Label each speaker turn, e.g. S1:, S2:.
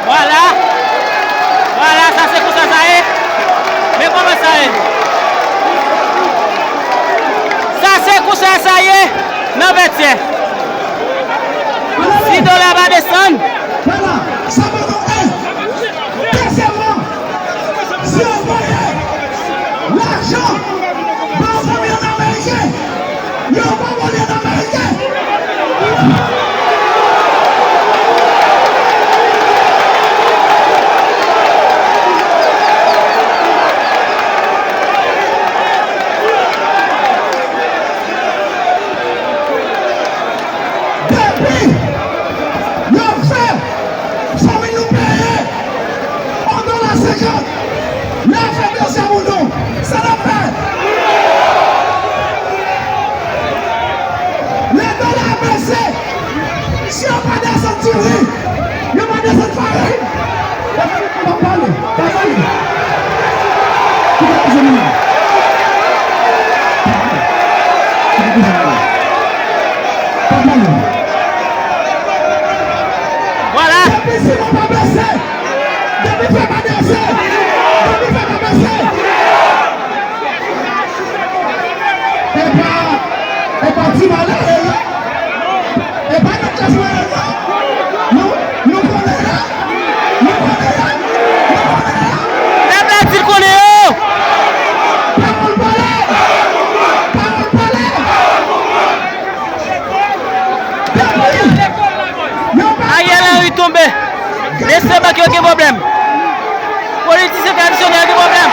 S1: Voilà. Voilà, ça c'est pour ça, ça est. Mais comment ça est? Ça c'est pour ça, ça y est. Non, mais tiens. $6 va descendre.
S2: Voilà, ça va donc. Deuxièmement, si on voyait l'argent dans un million américain, il n'y a pas de million américain. Si on va descendre tirer, il va descendre pareil. On va parler, on va parler.
S1: Voilà.
S2: Depuis si on va baisser, depuis fait pas baisser, depuis fait pas baisser. Et pas tu vas là. Et pas notre classe moyenne. Nous connaissons là. Nous connaissons là.
S1: Même là, tu connais.
S2: Parole parler. Parole parler.
S1: Ariel Henry tombé. Laissez-moi qu'il y a un problème. Politicien traditionnel, il y a un problème.